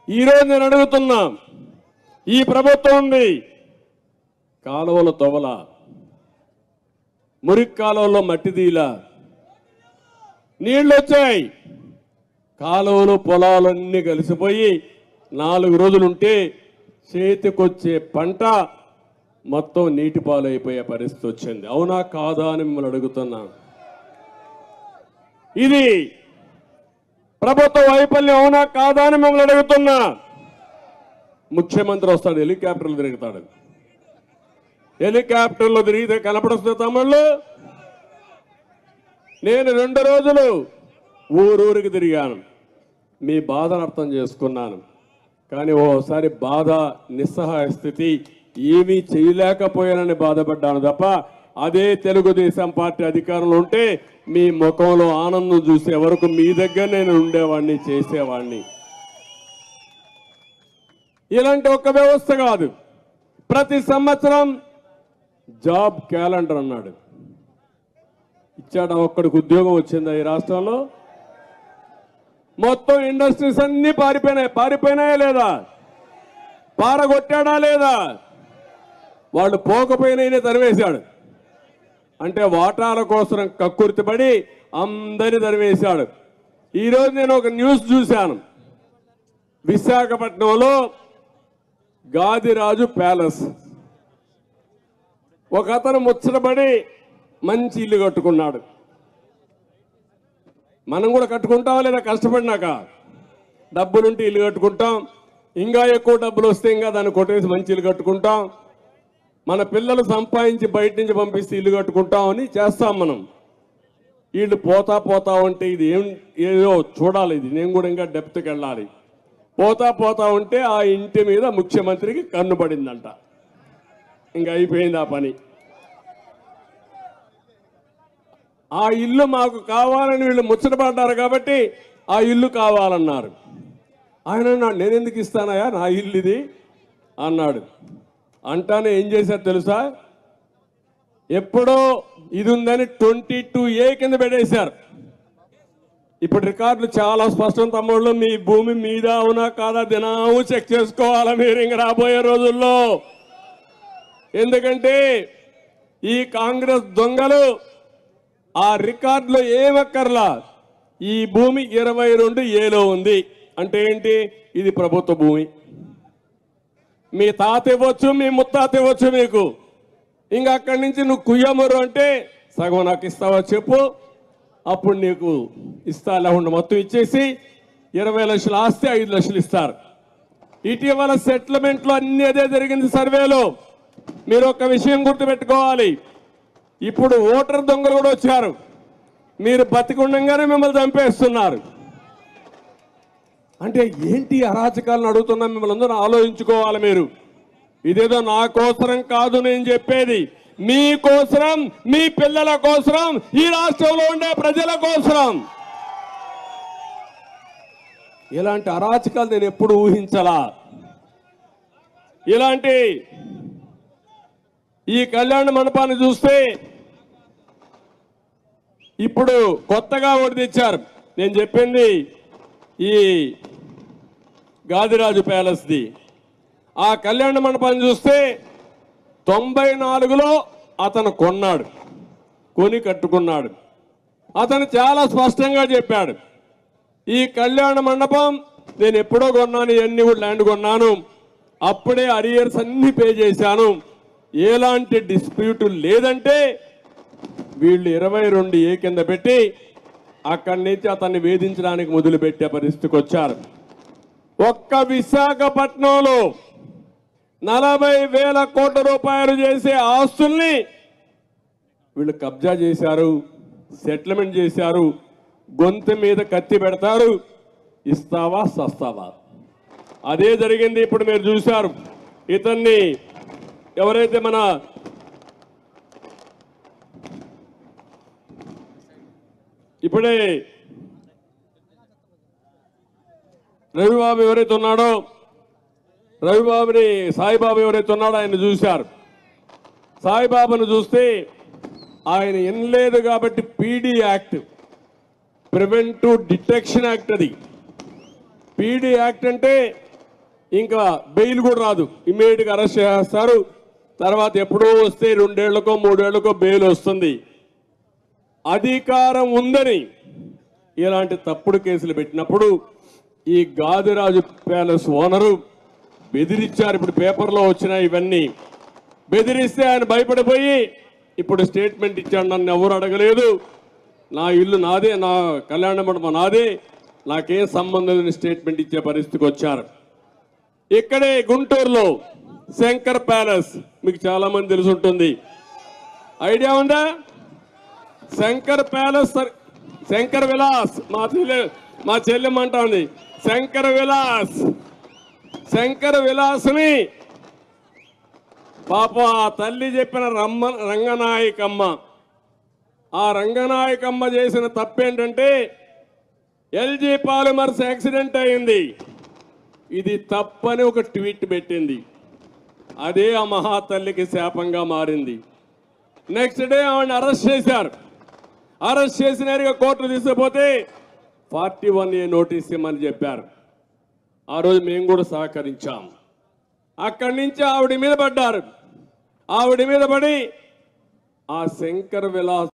ఈరోజు నేను అడుగుతున్నా, ఈ ప్రభుత్వం ఉంది, కాలువల తొవల, మురికి కాలువల్లో మట్టి తీల, నీళ్ళు వచ్చాయి, కాలువలు పొలాలన్నీ కలిసిపోయి 4 రోజులుంటే చేతికొచ్చే పంట మొత్తం నీటి పాలైపోయే పరిస్థితి వచ్చింది. అవునా కాదా అని మిమ్మల్ని అడుగుతున్నా. ఇది ప్రభుత్వ వైఫల్యం అవునా కాదా అని మిమ్మల్ని అడుగుతున్నా. ముఖ్యమంత్రి వస్తాడు, హెలికాప్టర్లు తిరుగుతాడు. హెలికాప్టర్లో తిరిగితే కనపడుస్తుంది తమ్ముళ్ళు. నేను 2 రోజులు ఊరూరికి తిరిగాను, మీ బాధను అర్థం చేసుకున్నాను. కానీ ఓసారి బాధ, నిస్సహాయ స్థితి, ఏమీ చేయలేకపోయానని బాధపడ్డాను తప్ప, అదే తెలుగుదేశం పార్టీ అధికారంలో ఉంటే మీ ముఖంలో ఆనందం చూసే వరకు మీ దగ్గర నేను ఉండేవాడిని, చేసేవాడిని. ఇలాంటి ఒక వ్యవస్థ కాదు. ప్రతి సంవత్సరం జాబ్ క్యాలెండర్ అన్నాడు, ఇచ్చాడు. ఒక్కడికి ఉద్యోగం వచ్చిందా ఈ రాష్ట్రంలో? మొత్తం ఇండస్ట్రీస్ అన్ని పారిపోయినాయా లేదా? పారగొట్టాడా లేదా? వాళ్ళు పోకపోయినా తరివేశాడు. అంటే వాటాల కోసం కక్కుర్తిపడి అందరినీ తరివేశాడు. ఈరోజు నేను ఒక న్యూస్ చూశాను. విశాఖపట్నంలో గాదిరాజు ప్యాలెస్, ఒక అతను ముచ్చటపడి మంచి ఇల్లు కట్టుకున్నాడు. మనం కూడా కట్టుకుంటామా లేదా? కష్టపడినాక డబ్బులుంటే ఇల్లు కట్టుకుంటాం, ఇంకా ఎక్కువ డబ్బులు వస్తే ఇంకా దాన్ని కొట్టేసి మంచి ఇల్లు కట్టుకుంటాం. మన పిల్లలు సంపాదించి బయట నుంచి పంపిస్తే ఇల్లు కట్టుకుంటాం అని చేస్తాం మనం. వీళ్ళు పోతా ఉంటే ఇది ఏదో చూడాలి, ఇది నేను కూడా ఇంకా డెప్త్కి వెళ్ళాలి. పోతా ఉంటే ఆ ఇంటి మీద ముఖ్యమంత్రికి కన్ను పడిందంట. ఇంకా అయిపోయింది ఆ పని. ఆ ఇల్లు మాకు కావాలని వీళ్ళు ముచ్చటపడ్డారు కాబట్టి ఆ ఇల్లు కావాలన్నారు. ఆయన అన్నాడు, నేను ఎందుకు ఇస్తానయా, నా ఇల్లు ఇది అన్నాడు. అంటానే ఏం చేశారు తెలుసా? ఎప్పుడో ఇది ఉందని 22A కింద పెట్టేశారు. ఇప్పుడు రికార్డులు చాలా స్పష్టం తమ్ముళ్ళు. మీ భూమి మీద అవునా కాదా దినాము చెక్ చేసుకోవాలా మీరు ఇంక రాబోయే రోజుల్లో. ఎందుకంటే ఈ కాంగ్రెస్ దొంగలు ఆ రికార్డులో ఏమక్కర్లా, ఈ భూమి 22Aలో ఉంది అంటే ఏంటి? ఇది ప్రభుత్వ భూమి. మీ తాత ఇవ్వచ్చు, మీ ముత్తాత ఇవ్వచ్చు మీకు. ఇంకా అక్కడి నుంచి నువ్వు కుయ్యమరు అంటే సగం నాకు ఇస్తావా చెప్పు, అప్పుడు నీకు ఇస్తా. లేకుండా మొత్తం ఇచ్చేసి 20 లక్షల ఆస్తి 5 లక్షలు ఇస్తారు. ఇటీవల సెటిల్మెంట్లో అన్ని అదే జరిగింది సర్వేలో. మీరు ఒక విషయం గుర్తుపెట్టుకోవాలి, ఇప్పుడు ఓటర్ దొంగలు కూడా వచ్చారు. మీరు బతికుండగానే మిమ్మల్ని చంపేస్తున్నారు. అంటే ఏంటి అరాచకాలను అడుగుతున్నా మిమ్మల్ని అందరూ ఆలోచించుకోవాలి మీరు. ఇదేదో నా కోసరం కాదు నేను చెప్పేది, మీ కోసరం, మీ పిల్లల కోసరం, ఈ రాష్ట్రంలో ఉండే ప్రజల కోసరం. ఇలాంటి అరాచకాలు నేను ఎప్పుడు ఊహించలా. ఇలాంటి ఈ కళ్యాణ మండపాన్ని చూస్తే ఇప్పుడు కొత్తగా ఒకటి తెచ్చారు. నేను చెప్పింది ఈ గాదిరాజు ప్యాలెస్ది. ఆ కళ్యాణ మండపాన్ని చూస్తే 94లో అతను కొన్నాడు, కొని కట్టుకున్నాడు. అతను చాలా స్పష్టంగా చెప్పాడు, ఈ కళ్యాణ మండపం నేను ఎప్పుడో కొన్నాను, ఇవన్నీ కూడా ల్యాండ్ కొన్నాను, అప్పుడే అరియర్స్ అన్ని పే చేశాను, ఎలాంటి డిస్ప్యూట్ లేదంటే వీళ్ళు 22A కింద పెట్టి అక్కడి నుంచి అతన్ని వేధించడానికి మొదలుపెట్టే పరిస్థితికి వచ్చారు. ఒక్క విశాఖపట్నంలో 40,000 కోట్ల రూపాయలు చేసే ఆస్తుల్ని వీళ్ళు కబ్జా చేశారు, సెటిల్మెంట్ చేశారు. గొంతు మీద కత్తి పెడతారు, ఇస్తావా సస్తావా. అదే జరిగింది. ఇప్పుడు మీరు చూశారు, ఇతన్ని ఎవరైతే మన ఇప్పుడే రవిబాబు ఎవరైతే ఉన్నాడో, రవిబాబుని సాయిబాబు ఎవరైతే ఉన్నాడో ఆయన చూశారు. సాయిబాబును చూస్తే ఆయన ఎనలేదు కాబట్టి PD act, preventive detection act, అది పీడీ యాక్ట్ అంటే ఇంకా బెయిల్ కూడా రాదు, ఇమ్మీడియట్గా అరెస్ట్ చేస్తారు. తర్వాత ఎప్పుడో వస్తే 2 ఏళ్లకో 3 ఏళ్లకో బెయిల్ వస్తుంది. అధికారం ఉందని ఇలాంటి తప్పుడు కేసులు పెట్టినప్పుడు ఈ గాదిరాజు ప్యాలెస్ ఓనరు బెదిరించారు. ఇప్పుడు పేపర్లో వచ్చినాయి ఇవన్నీ. బెదిరిస్తే ఆయన భయపడిపోయి ఇప్పుడు స్టేట్మెంట్ ఇచ్చాడు. నన్ను ఎవరు అడగలేదు, నా ఇల్లు నాదే, నా కళ్యాణ మండపం నాదే, నాకేం సంబంధం లేని స్టేట్మెంట్ ఇచ్చే పరిస్థితికి వచ్చారు. ఇక్కడే గుంటూరులో శంకర్ ప్యాలెస్ మీకు చాలా మంది తెలిసి ఉంటుంది, ఐడియా ఉందా? శంకర్ ప్యాలెస్, శంకర్ విలాస్, మా చెల్లెమ్మంటా ఉంది శంకర్ విలాస్. శంకర్ విలాస్ని పాప ఆ తల్లి చెప్పిన రంగనాయకమ్మ, ఆ రంగనాయకమ్మ చేసిన తప్పేంటంటే ఎల్జీ పాలిమర్స్ యాక్సిడెంట్ అయింది, ఇది తప్పని ఒక ట్వీట్ పెట్టింది. అదే ఆ మహాతల్లికి శాపంగా మారింది. నెక్స్ట్ డే ఆవిడని అరెస్ట్ చేశారు. అరెస్ట్ చేసినారుగా కోర్టు తీసుకుపోతే 41A నోటీస్ ఇమ్మని చెప్పారు. ఆ రోజు మేము కూడా సహకరించాం. అక్కడి నుంచి ఆవిడ మీద పడ్డారు. ఆవిడ మీద పడి ఆ శంకర్ విలాస్